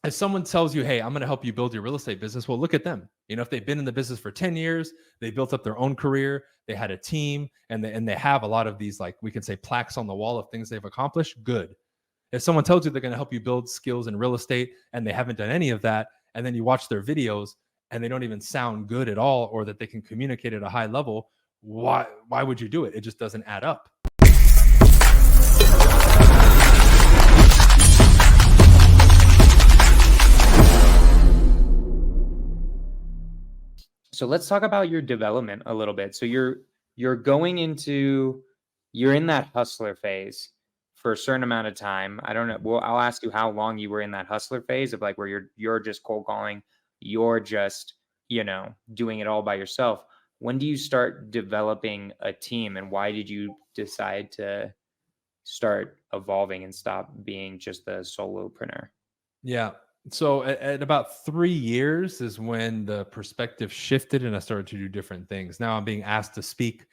if someone tells you, hey, I'm going to help you build your real estate business, well, look at them. If they've been in the business for 10 years, they built up their own career, they had a team, and they have a lot of these, like we can say, plaques on the wall of things they've accomplished. Good. If someone tells you they're going to help you build skills in real estate and they haven't done any of that, and then you watch their videos and they don't even sound good at all, or that they can communicate at a high level, why would you do it? It just doesn't add up. So let's talk about your development a little bit. So you're in that hustler phase for a certain amount of time. I don't know. Well, I'll ask you how long you were in that hustler phase of like where you're just cold calling, you're just, doing it all by yourself. When do you start developing a team, and why did you decide to start evolving and stop being just the solopreneur? Yeah. So at about 3 years is when the perspective shifted and I started to do different things. Now I'm being asked to speak.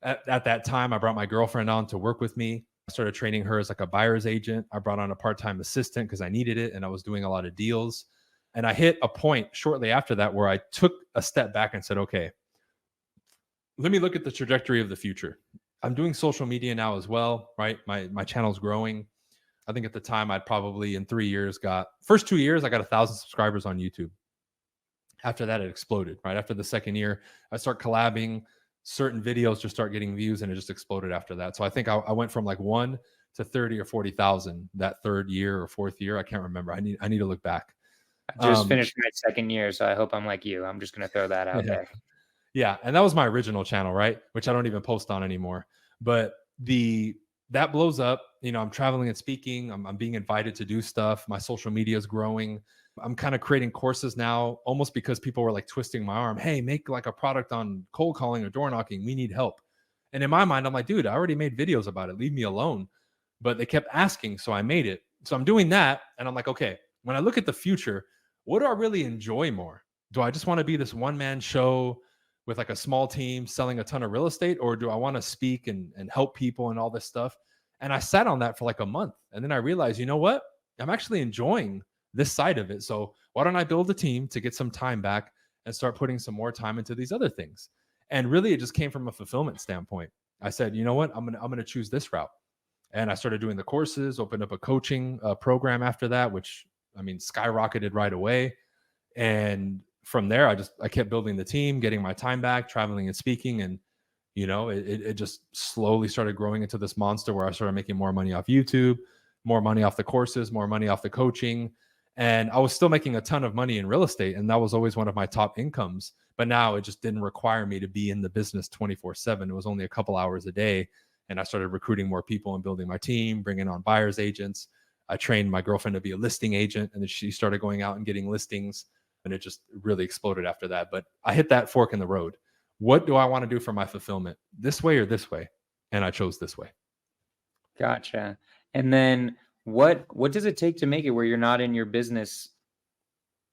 At that time, I brought my girlfriend on to work with me. I started training her as like a buyer's agent. I brought on a part-time assistant because I needed it, and I was doing a lot of deals. And I hit a point shortly after that where I took a step back and said, okay, let me look at the trajectory of the future. I'm doing social media now as well, right? My channel's growing. I think at the time I'd probably in 3 years first 2 years, I got 1,000 subscribers on YouTube. After that, it exploded, right? After the second year, I start collabing, certain videos just start getting views, and it just exploded after that. So I think I went from like 1 to 30 or 40,000 that third year or fourth year. I can't remember. I need to look back. I just finished my second year, so I hope I'm like you. I'm just going to throw that out there. Yeah. And that was my original channel, right? Which I don't even post on anymore. But that blows up. I'm traveling and speaking. I'm being invited to do stuff. My social media is growing. I'm kind of creating courses now, almost because people were like twisting my arm. Hey, make like a product on cold calling or door knocking. We need help. And in my mind, I'm like, dude, I already made videos about it. Leave me alone. But they kept asking, so I made it. So I'm doing that. And I'm like, okay, when I look at the future, what do I really enjoy more? Do I just want to be this one-man show with like a small team selling a ton of real estate, or do I want to speak and help people and all this stuff? And I sat on that for like a month, and then I realized, you know what? I'm actually enjoying this side of it. So why don't I build a team to get some time back and start putting some more time into these other things? And really, it just came from a fulfillment standpoint. I said, you know what? I'm gonna choose this route. And I started doing the courses, opened up a coaching program after that, which skyrocketed right away. And from there, I kept building the team, getting my time back, traveling and speaking. And, it just slowly started growing into this monster where I started making more money off YouTube, more money off the courses, more money off the coaching. And I was still making a ton of money in real estate. And that was always one of my top incomes. But now it just didn't require me to be in the business 24/7. It was only a couple hours a day. And I started recruiting more people and building my team, bringing on buyer's agents. I trained my girlfriend to be a listing agent, and then she started going out and getting listings. And it just really exploded after that. But I hit that fork in the road. What do I want to do for my fulfillment? This way or this way? And I chose this way. Gotcha. And then what does it take to make it where you're not in your business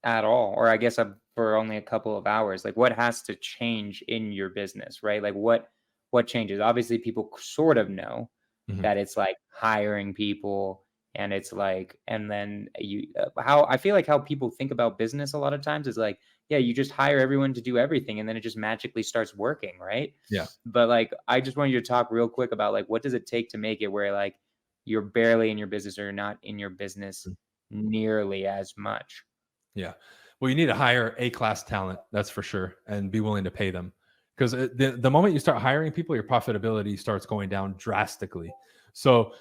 at all? Or I guess for only a couple of hours, like what has to change in your business, right? Like what changes? Obviously people sort of know that it's like hiring people, and it's like, and then how I feel like how people think about business a lot of times is like, yeah, you just hire everyone to do everything, and then it just magically starts working, right? Yeah. But like, I just want you to talk real quick about like, what does it take to make it where like you're barely in your business, or you're not in your business nearly as much? Yeah. Well, you need to hire A-class talent, that's for sure, and be willing to pay them. Because the moment you start hiring people, your profitability starts going down drastically. So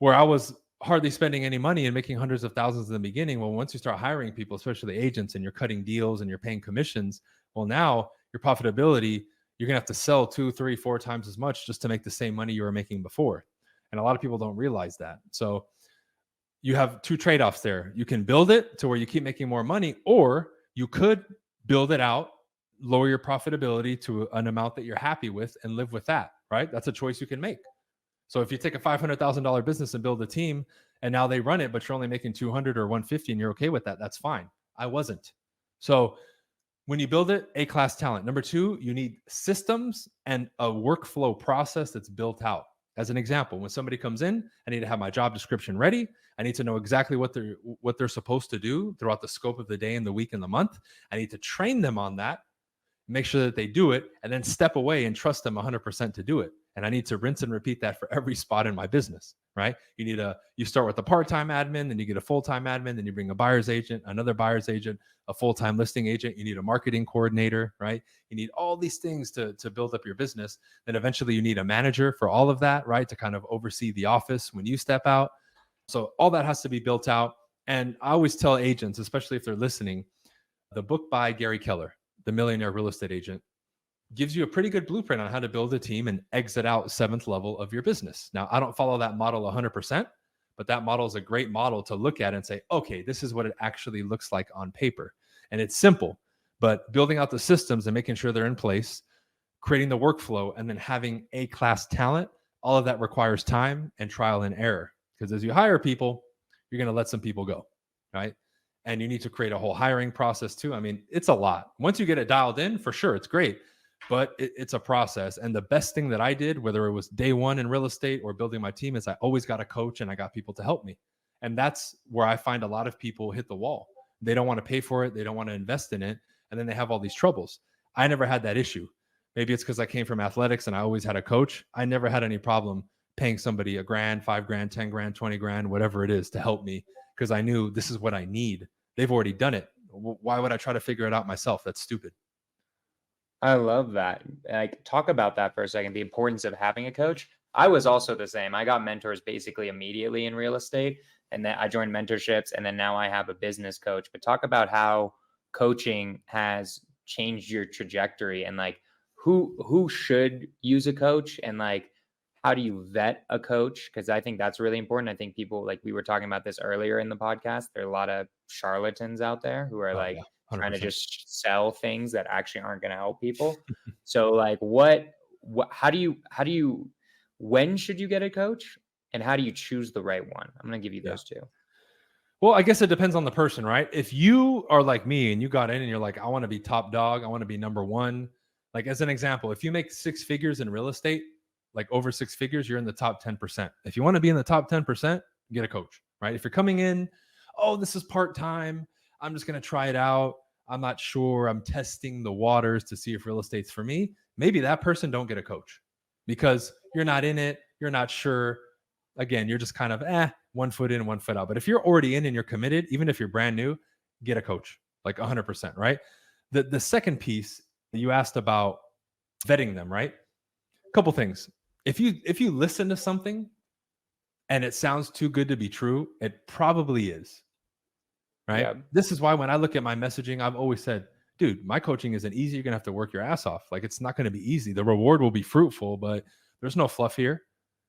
where I was hardly spending any money and making hundreds of thousands in the beginning, well, once you start hiring people, especially agents, and you're cutting deals and you're paying commissions, well, now your profitability, you're gonna have to sell 2, 3, 4 times as much just to make the same money you were making before. And a lot of people don't realize that. So you have two trade-offs there. You can build it to where you keep making more money, or you could build it out, lower your profitability to an amount that you're happy with, and live with that, right? That's a choice you can make. So if you take a $500,000 business and build a team, and now they run it, but you're only making 200 or 150 and you're okay with that, that's fine. I wasn't. So when you build it, A-class talent. Number two, you need systems and a workflow process that's built out. As an example, when somebody comes in, I need to have my job description ready. I need to know exactly what they're supposed to do throughout the scope of the day and the week and the month. I need to train them on that, make sure that they do it, and then step away and trust them 100% to do it. And I need to rinse and repeat that for every spot in my business, right? You start with a part-time admin, then you get a full-time admin, then you bring a buyer's agent, another buyer's agent, a full-time listing agent. You need a marketing coordinator, right? You need all these things to build up your business. Then eventually you need a manager for all of that, right? To kind of oversee the office when you step out. So all that has to be built out. And I always tell agents, especially if they're listening, the book by Gary Keller, The Millionaire Real Estate Agent, gives you a pretty good blueprint on how to build a team and exit out 7th level of your business. Now, I don't follow that model 100%, but that model is a great model to look at and say, okay, this is what it actually looks like on paper. And it's simple, but building out the systems and making sure they're in place, creating the workflow, and then having A-class talent, all of that requires time and trial and error. Because as you hire people, you're going to let some people go, right? And you need to create a whole hiring process too. I mean, it's a lot. Once you get it dialed in, for sure, it's great, but it's a process. And the best thing that I did, whether it was day one in real estate or building my team, is I always got a coach and I got people to help me. And that's where I find a lot of people hit the wall. They don't want to pay for it. They don't want to invest in it. And then they have all these troubles. I never had that issue. Maybe it's because I came from athletics and I always had a coach. I never had any problem paying somebody $1,000, $5,000, $10,000, $20,000, whatever it is, to help me, because I knew this is what I need. They've already done it. Why would I try to figure it out myself? That's stupid. I love that. Like, talk about that for a second, the importance of having a coach. I was also the same. I got mentors basically immediately in real estate, and then I joined mentorships, and then now I have a business coach. But talk about how coaching has changed your trajectory, and like who should use a coach, and like how do you vet a coach? Because I think that's really important. I think people, like we were talking about this earlier in the podcast, there are a lot of charlatans out there who are like trying to just sell things that actually aren't going to help people. So like how do you, when should you get a coach, and how do you choose the right one? I'm going to give you those two. Well, I guess it depends on the person, right? If you are like me and you got in and you're like, I want to be top dog, I want to be number one. Like, as an example, if you make 6 figures in real estate, like over 6 figures, you're in the top 10%. If you want to be in the top 10%, get a coach, right? If you're coming in, oh, this is part-time, I'm just going to try it out, I'm not sure, I'm testing the waters to see if real estate's for me, maybe that person don't get a coach, because you're not in it, you're not sure. Again, you're just kind of 1 foot in, 1 foot out. But if you're already in and you're committed, even if you're brand new, get a coach, like 100%, right? The second piece that you asked about vetting them, right? A couple things. If you listen to something and it sounds too good to be true, it probably is, right? Yeah. This is why when I look at my messaging, I've always said, dude, my coaching isn't easy. You're going to have to work your ass off. Like, it's not going to be easy. The reward will be fruitful, but there's no fluff here.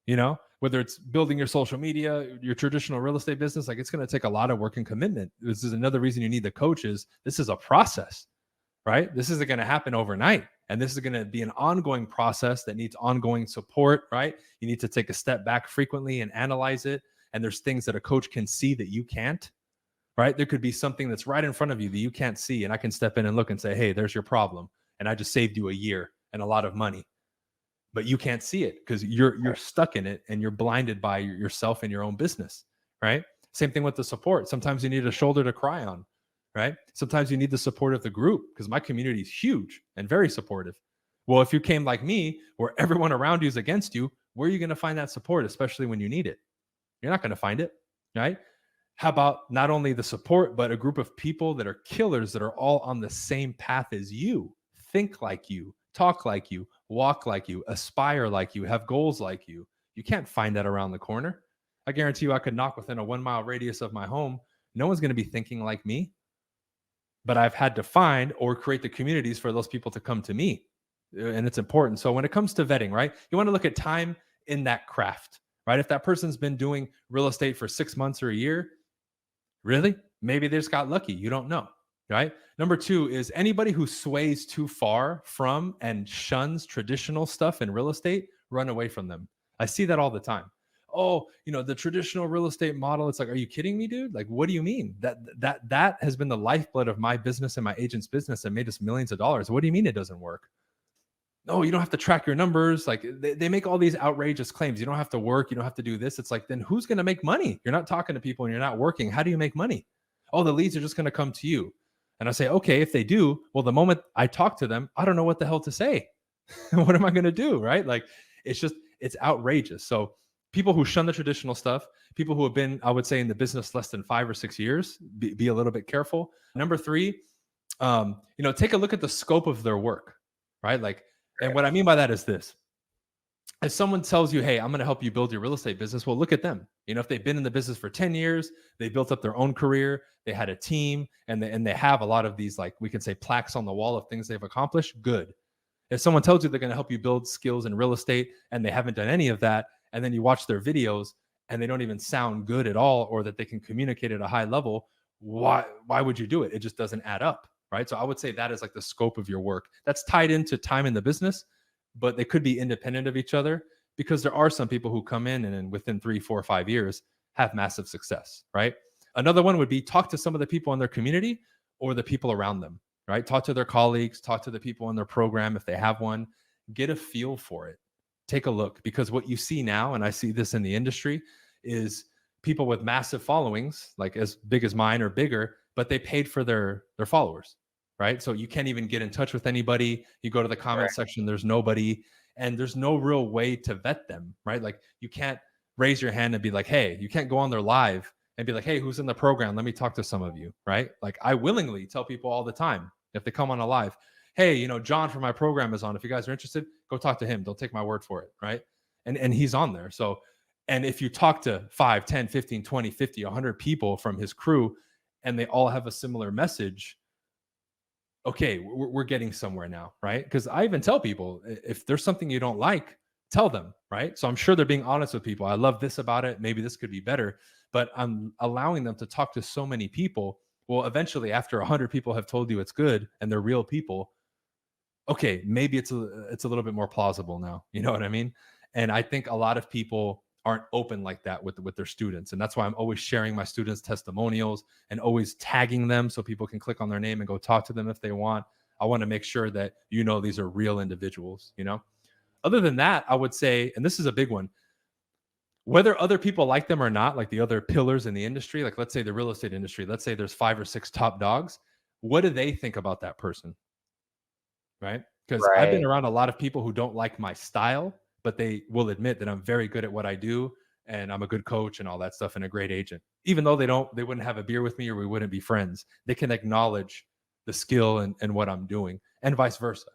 You know, whether it's building your social media, your traditional real estate business, like, it's going to take a lot of work and commitment. This is another reason you need the coaches. This is a process, right? This isn't going to happen overnight. And this is going to be an ongoing process that needs ongoing support, right? You need to take a step back frequently and analyze it. And there's things that a coach can see that you can't, right? There could be something that's right in front of you that you can't see. And I can step in and look and say, hey, there's your problem. And I just saved you a year and a lot of money. But you can't see it because you're stuck in it and you're blinded by yourself and your own business, right? Same thing with the support. Sometimes you need a shoulder to cry on, right? Sometimes you need the support of the group, because my community is huge and very supportive. Well, if you came like me, where everyone around you is against you, where are you going to find that support, especially when you need it? You're not going to find it, right? How about not only the support, but a group of people that are killers that are all on the same path as you, think like you, talk like you, walk like you, aspire like you, have goals like you. You can't find that around the corner. I guarantee you I could knock within a 1 mile radius of my home. No one's going to be thinking like me, but I've had to find or create the communities for those people to come to me. And it's important. So when it comes to vetting, right, you want to look at time in that craft, right? If that person's been doing real estate for 6 months or a year, really, maybe they just got lucky. You don't know. Right. Number 2 is anybody who sways too far from and shuns traditional stuff in real estate, run away from them. I see that all the time. Oh, the traditional real estate model. It's like, are you kidding me, dude? Like, what do you mean? That has been the lifeblood of my business and my agent's business and made us millions of dollars. What do you mean it doesn't work? no, you don't have to track your numbers. Like they make all these outrageous claims. You don't have to work. You don't have to do this. It's like, then who's going to make money? You're not talking to people and you're not working. How do you make money? Oh, the leads are just going to come to you. And I say, okay, if they do, well, the moment I talk to them, I don't know what the hell to say. What am I going to do? Right? Like, it's outrageous. So people who shun the traditional stuff, people who have been, I would say, in the business less than 5 or 6 years, be a little bit careful. Number 3, take a look at the scope of their work, right? Like, and what I mean by that is this. If someone tells you, hey, I'm going to help you build your real estate business, well, look at them. If they've been in the business for 10 years, they built up their own career, they had a team, and they have a lot of these, like, we can say, plaques on the wall of things they've accomplished, good. If someone tells you they're going to help you build skills in real estate and they haven't done any of that, and then you watch their videos and they don't even sound good at all, or that they can communicate at a high level, why would you do it? It just doesn't add up, right? So I would say that is like the scope of your work. That's tied into time in the business, but they could be independent of each other, because there are some people who come in and then within 3, 4, 5 years have massive success, right? Another one would be talk to some of the people in their community or the people around them, right? Talk to their colleagues, talk to the people in their program if they have one, get a feel for it. Take a look, because what you see now, and I see this in the industry, is people with massive followings, like as big as mine or bigger, but they paid for their followers, right? So you can't even get in touch with anybody. You go to the comment section, there's nobody, and there's no real way to vet them, right? Like you can't raise your hand and be like, hey, you can't go on their live and be like, hey, who's in the program? Let me talk to some of you, right? Like I willingly tell people all the time, if they come on a live, hey, John from my program is on. If you guys are interested, go talk to him. Don't take my word for it, right? And he's on there. So, and if you talk to 5, 10, 15, 20, 50, 100 people from his crew, and they all have a similar message, okay, we're getting somewhere now, right? Because I even tell people, if there's something you don't like, tell them, right? So I'm sure they're being honest with people. I love this about it. Maybe this could be better, but I'm allowing them to talk to so many people. Well, eventually, after 100 people have told you it's good and they're real people, okay, maybe it's a little bit more plausible now. You know what I mean? And I think a lot of people aren't open like that with their students. And that's why I'm always sharing my students' testimonials and always tagging them so people can click on their name and go talk to them if they want. I want to make sure that, these are real individuals, Other than that, I would say, and this is a big one, whether other people like them or not, like the other pillars in the industry, like let's say the real estate industry, let's say there's 5 or 6 top dogs. What do they think about that person? Right? Because I've been around a lot of people who don't like my style, but they will admit that I'm very good at what I do and I'm a good coach and all that stuff and a great agent. Even though they wouldn't have a beer with me or we wouldn't be friends, they can acknowledge the skill and what I'm doing, and vice versa.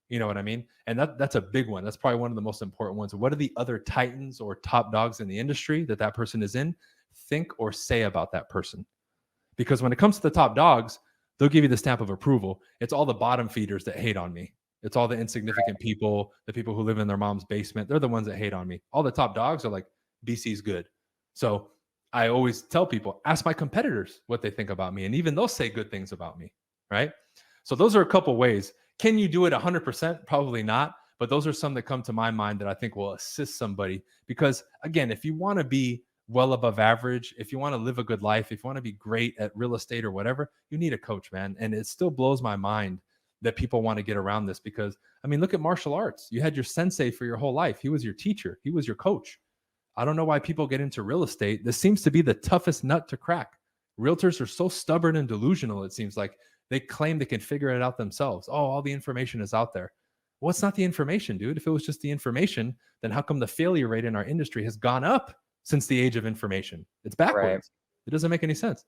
You know what I mean? And that's a big one. That's probably one of the most important ones. What are the other titans or top dogs in the industry that person is in think or say about that person? Because when it comes to the top dogs, they'll give you the stamp of approval. It's all the bottom feeders that hate on me. It's all the insignificant people, the people who live in their mom's basement. They're the ones that hate on me. All the top dogs are like, BC's good. So I always tell people, ask my competitors what they think about me. And even they'll say good things about me, right? So those are a couple ways. Can you do it 100%? Probably not. But those are some that come to my mind that I think will assist somebody. Because again, if you want to be well above average, if you want to live a good life, if you want to be great at real estate or whatever, you need a coach, man. And it still blows my mind that people want to get around this, because I mean, look at martial arts. You had your sensei for your whole life. He was your teacher. He was your coach. I don't know why people get into real estate. This seems to be the toughest nut to crack. Realtors are so stubborn and delusional. It seems like they claim they can figure it out themselves. Oh, all the information is out there. Well, it's not the information, dude. If it was just the information, then how come the failure rate in our industry has gone up since the age of information? It's backwards. It doesn't make any sense.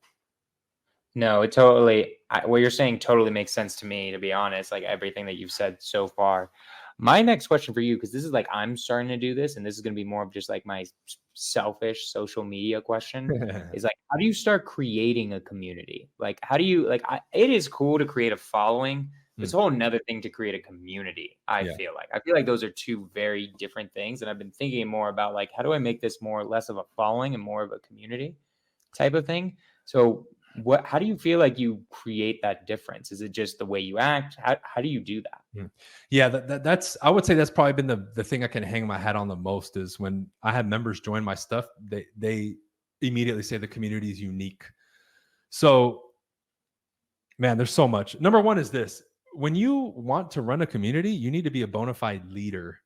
No, what you're saying totally makes sense to me, to be honest, like everything that you've said so far. My next question for you, because this is like, I'm starting to do this, and this is going to be more of just like my selfish social media question, is like, how do you start creating a community? Like, how do you, like, it is cool to create a following. It's a whole nother thing to create a community. I feel like those are two very different things. And I've been thinking more about like, how do I make this more less of a following and more of a community type of thing? So how do you feel like you create that difference? Is it just the way you act? How do you do that? Yeah, that's, I would say that's probably been the thing I can hang my hat on the most, is when I have members join my stuff, they immediately say the community is unique. So man, there's so much. Number one is this: when you want to run a community, you need to be a bona fide leader.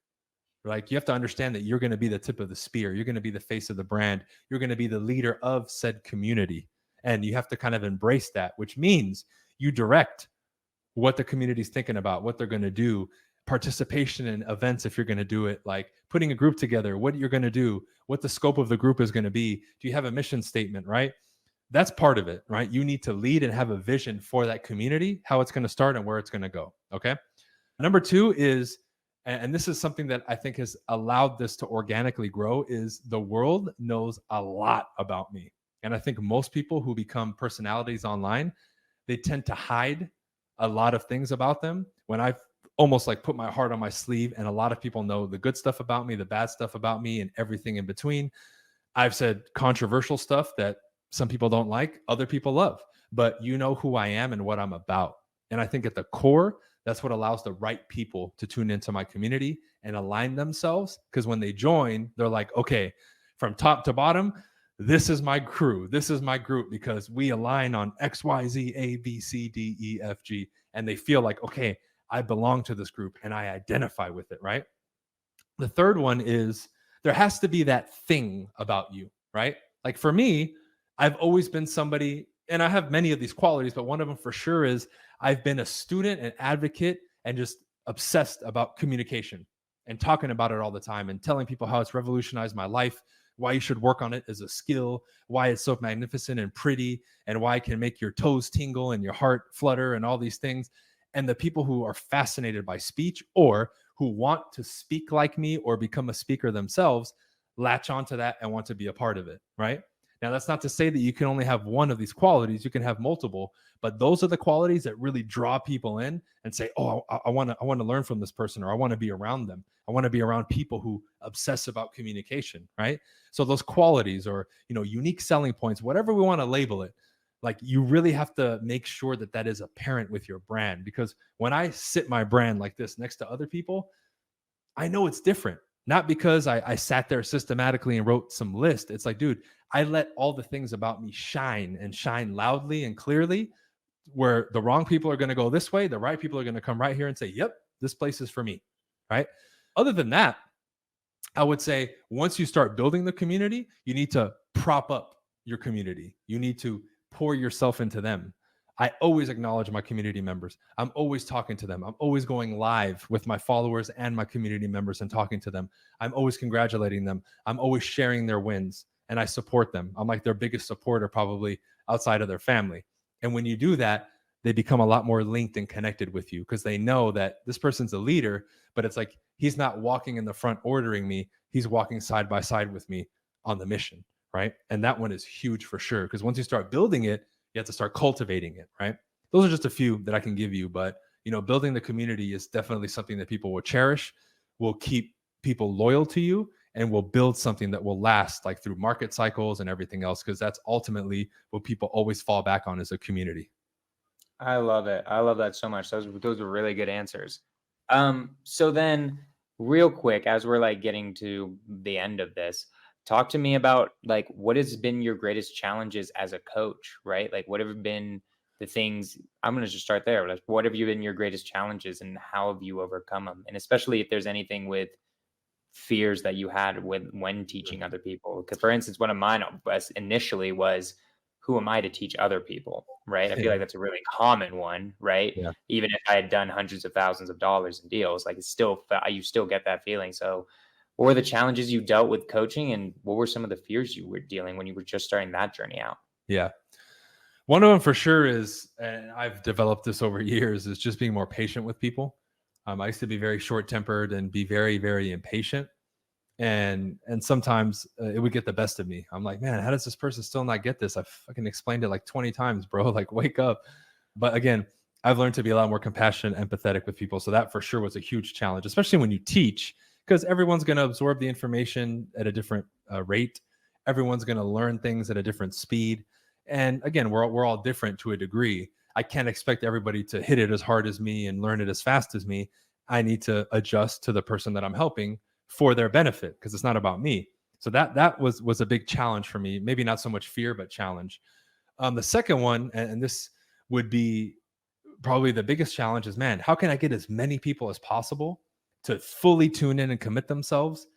Like, you have to understand that you're going to be the tip of the spear. You're going to be the face of the brand. You're going to be the leader of said community. And you have to kind of embrace that, which means you direct what the community's thinking about, what they're going to do, participation in events if you're going to do it, like putting a group together, what you're going to do, what the scope of the group is going to be. Do you have a mission statement, right? That's part of it, right? You need to lead and have a vision for that community, how it's going to start and where it's going to go. Okay. Number two is, and this is something that I think has allowed this to organically grow, is the world knows a lot about me. And I think most people who become personalities online, they tend to hide a lot of things about them. When I've almost like put my heart on my sleeve, and a lot of people know the good stuff about me, the bad stuff about me, and everything in between. I've said controversial stuff that some people don't like, other people love, but you know who I am and what I'm about. And I think at the core, that's what allows the right people to tune into my community and align themselves. Because when they join, they're like, okay, from top to bottom, this is my crew. This is my group because we align on X, Y, Z, A, B, C, D, E, F, G. And they feel like, okay, I belong to this group and I identify with it, right? The third one is there has to be that thing about you, right? Like for me, I've always been somebody, and I have many of these qualities, but one of them for sure is I've been a student and advocate and just obsessed about communication and talking about it all the time and telling people how it's revolutionized my life, why you should work on it as a skill, why it's so magnificent and pretty, and why it can make your toes tingle and your heart flutter and all these things. And the people who are fascinated by speech or who want to speak like me or become a speaker themselves latch onto that and want to be a part of it, right? Now, that's not to say that you can only have one of these qualities. You can have multiple, but those are the qualities that really draw people in and say, "Oh, I want to learn from this person, or I want to be around them. I want to be around people who obsess about communication." Right? So those qualities, or unique selling points, whatever we want to label it, like you really have to make sure that that is apparent with your brand. Because when I sit my brand like this next to other people, I know it's different. Not because I sat there systematically and wrote some list. It's like, dude, I let all the things about me shine and shine loudly and clearly, where the wrong people are going to go this way. The right people are going to come right here and say, yep, this place is for me. Right. Other than that, I would say once you start building the community, you need to prop up your community. You need to pour yourself into them. I always acknowledge my community members. I'm always talking to them. I'm always going live with my followers and my community members and talking to them. I'm always congratulating them. I'm always sharing their wins, and I support them. I'm like their biggest supporter, probably outside of their family. And when you do that, they become a lot more linked and connected with you because they know that this person's a leader, but it's like he's not walking in the front ordering me. He's walking side by side with me on the mission, right? And that one is huge for sure, because once you start building it, you have to start cultivating it, right? Those are just a few that I can give you, but building the community is definitely something that people will cherish, will keep people loyal to you, and will build something that will last, like through market cycles and everything else, because that's ultimately what people always fall back on, is a community. I love it. I love that so much. Those are really good answers. So then real quick, as we're like getting to the end of this, talk to me about like what has been your greatest challenges as a coach, right? Like what have been the things, I'm going to just start there. Like what have you been your greatest challenges and how have you overcome them? And especially if there's anything with fears that you had when teaching other people. Because for instance, one of mine was initially was, who am I to teach other people? Right. I feel like that's a really common one, right? Yeah. Even if I had done hundreds of thousands of dollars in deals, like you still get that feeling. So what were the challenges you dealt with coaching, and what were some of the fears you were dealing when you were just starting that journey out? Yeah. One of them for sure is, and I've developed this over years, is just being more patient with people. I used to be very short tempered and be very, very impatient. And sometimes it would get the best of me. I'm like, man, how does this person still not get this? I've fucking explained it like 20 times, bro. Like, wake up. But again, I've learned to be a lot more compassionate, empathetic with people. So that for sure was a huge challenge, especially when you teach, because everyone's going to absorb the information at a different rate. Everyone's going to learn things at a different speed. And again, we're all different to a degree. I can't expect everybody to hit it as hard as me and learn it as fast as me. I need to adjust to the person that I'm helping for their benefit, because it's not about me. So that was a big challenge for me. Maybe not so much fear, but challenge. The second one, and this would be probably the biggest challenge is, man, how can I get as many people as possible to fully tune in and commit themselves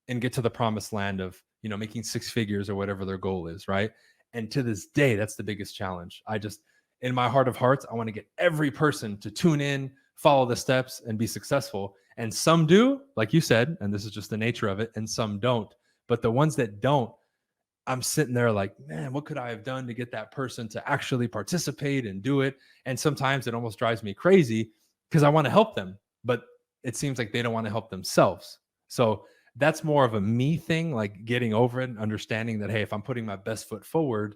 and get to the promised land of, making six figures or whatever their goal is, right? And to this day, that's the biggest challenge. I just, in my heart of hearts, I want to get every person to tune in, follow the steps, and be successful. And some do, like you said, and this is just the nature of it, and some don't. But the ones that don't, I'm sitting there like, man, what could I have done to get that person to actually participate and do it? And sometimes it almost drives me crazy because I want to help them, but it seems like they don't want to help themselves. So that's more of a me thing, like getting over it and understanding that, hey, if I'm putting my best foot forward,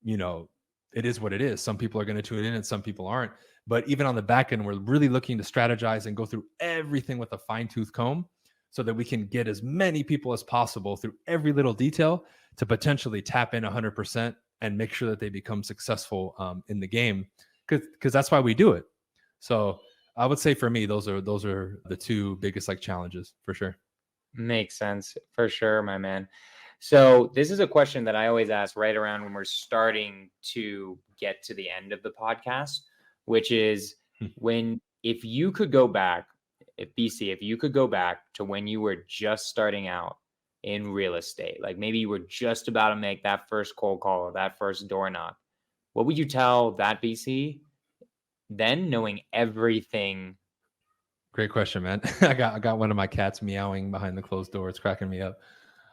it is what it is. Some people are going to tune in and some people aren't. But even on the back end, we're really looking to strategize and go through everything with a fine tooth comb so that we can get as many people as possible through every little detail to potentially tap in 100% and make sure that they become successful in the game, because that's why we do it. So I would say for me, those are the two biggest challenges for sure. Makes sense for sure, my man. So this is a question that I always ask right around when we're starting to get to the end of the podcast, which is if you could go back, if you could go back to when you were just starting out in real estate, like maybe you were just about to make that first cold call or that first door knock, what would you tell that BC then, knowing everything? Great question, man. I got one of my cats meowing behind the closed door. It's cracking me up.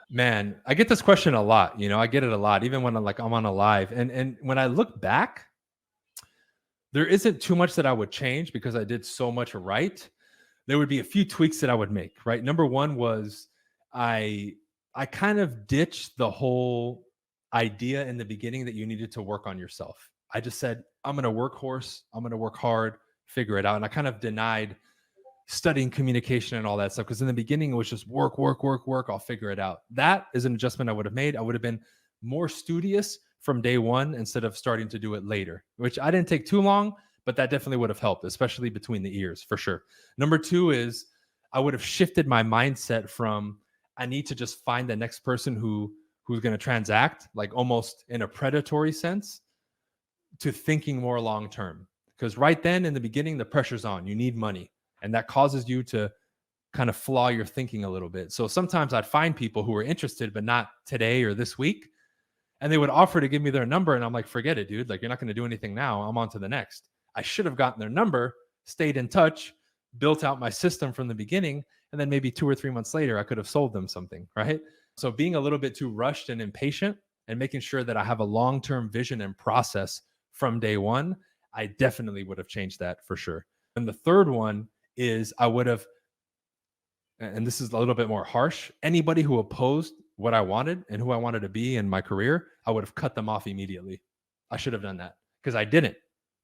Man, I get this question a lot. I get it a lot, even when I'm on a live. And when I look back, there isn't too much that I would change because I did so much right. There would be a few tweaks that I would make, right? Number one was I kind of ditched the whole idea in the beginning that you needed to work on yourself. I just said, I'm going to workhorse, I'm going to work hard, figure it out. And I kind of denied studying communication and all that stuff, because in the beginning it was just work, I'll figure it out. That is an adjustment I would have made. I would have been more studious from day one instead of starting to do it later, which I didn't take too long, but that definitely would have helped, especially between the ears for sure. Number two is I would have shifted my mindset from I need to just find the next person who's going to transact, like almost in a predatory sense, to thinking more long term. Because right then in the beginning, the pressure's on. You need money. And that causes you to kind of flaw your thinking a little bit. So sometimes I'd find people who were interested, but not today or this week. And they would offer to give me their number. And I'm like, forget it, dude. Like, you're not going to do anything now. I'm on to the next. I should have gotten their number, stayed in touch, built out my system from the beginning. And then maybe 2 or 3 months later, I could have sold them something, right? So being a little bit too rushed and impatient and making sure that I have a long-term vision and process from day one, I definitely would have changed that for sure. And the third one is I would have, and this is a little bit more harsh, anybody who opposed what I wanted and who I wanted to be in my career, I would have cut them off immediately. I should have done that because I didn't.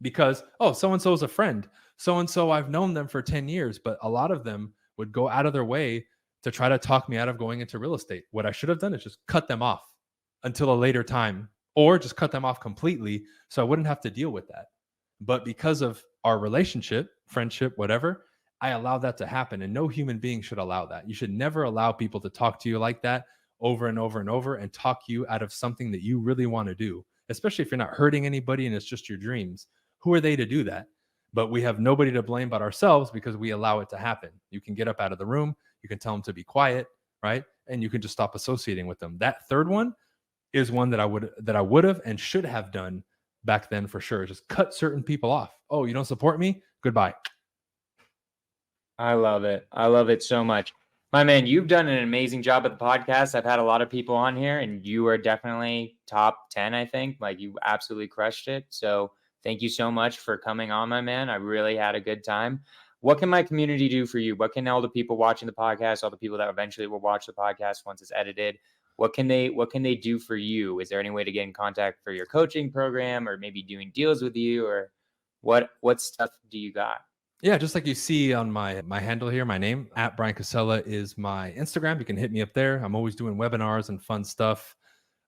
Because, oh, so-and-so is a friend. So-and-so, I've known them for 10 years, but a lot of them would go out of their way to try to talk me out of going into real estate. What I should have done is just cut them off until a later time, or just cut them off completely so I wouldn't have to deal with that. But because of our relationship, friendship, whatever, I allow that to happen. And no human being should allow that. You should never allow people to talk to you like that over and over and over and talk you out of something that you really want to do, especially if you're not hurting anybody and it's just your dreams. Who are they to do that? But we have nobody to blame but ourselves because we allow it to happen. You can get up out of the room. You can tell them to be quiet, right? And you can just stop associating with them. That third one is one that I would have and should have done back then for sure. Just cut certain people off. Oh, you don't support me? Goodbye. I love it. I love it so much. My man, you've done an amazing job at the podcast. I've had a lot of people on here and you are definitely top 10, I think. Like, you absolutely crushed it. So thank you so much for coming on, my man. I really had a good time. What can my community do for you? What can all the people watching the podcast, all the people that eventually will watch the podcast once it's edited, what can they do for you? Is there any way to get in contact for your coaching program or maybe doing deals with you, or what stuff do you got? Yeah, just like you see on my handle here, my name, at Bryan Casella, is my Instagram. You can hit me up there. I'm always doing webinars and fun stuff.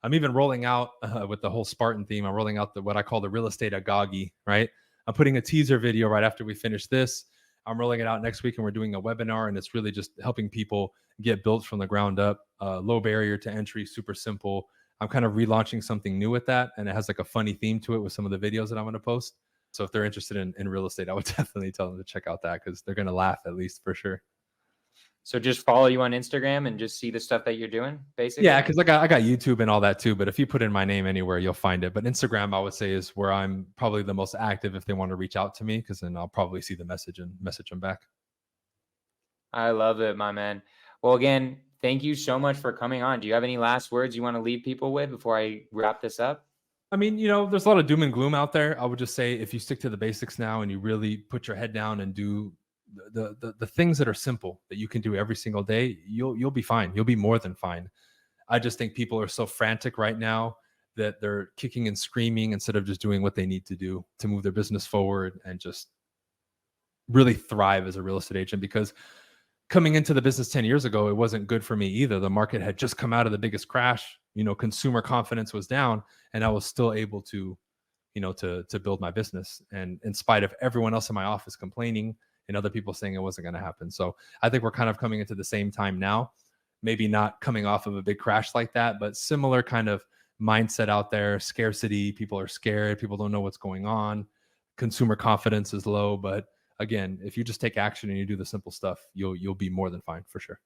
I'm even rolling out with the whole Spartan theme. I'm rolling out what I call the real estate agagi, right? I'm putting a teaser video right after we finish this. I'm rolling it out next week and we're doing a webinar, and it's really just helping people get built from the ground up, low barrier to entry, super simple. I'm kind of relaunching something new with that, and it has like a funny theme to it with some of the videos that I'm going to post. So if they're interested in real estate, I would definitely tell them to check out that, because they're going to laugh, at least, for sure. So just follow you on Instagram and just see the stuff that you're doing, basically? Yeah, because I got YouTube and all that too. But if you put in my name anywhere, you'll find it. But Instagram, I would say, is where I'm probably the most active if they want to reach out to me, because then I'll probably see the message and message them back. I love it, my man. Well, again, thank you so much for coming on. Do you have any last words you want to leave people with before I wrap this up? I mean, there's a lot of doom and gloom out there. I would just say, if you stick to the basics now and you really put your head down and do the things that are simple that you can do every single day, you'll be fine. You'll be more than fine. I just think people are so frantic right now that they're kicking and screaming instead of just doing what they need to do to move their business forward and just really thrive as a real estate agent. Because coming into the business 10 years ago, it wasn't good for me either. The market had just come out of the biggest crash. Consumer confidence was down, and I was still able to build my business. And in spite of everyone else in my office complaining and other people saying it wasn't going to happen. So I think we're kind of coming into the same time now, maybe not coming off of a big crash like that, but similar kind of mindset out there. Scarcity, people are scared. People don't know what's going on. Consumer confidence is low. But again, if you just take action and you do the simple stuff, you'll be more than fine, for sure.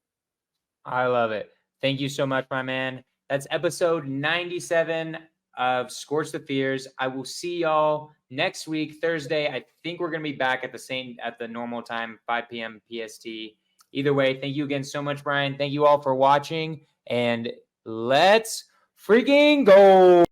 I love it. Thank you so much, my man. That's episode 97 of Scorch the Fears. I will see y'all next week, Thursday. I think we're going to be back at the normal time, 5 p.m. PST. Either way, thank you again so much, Bryan. Thank you all for watching, and let's freaking go.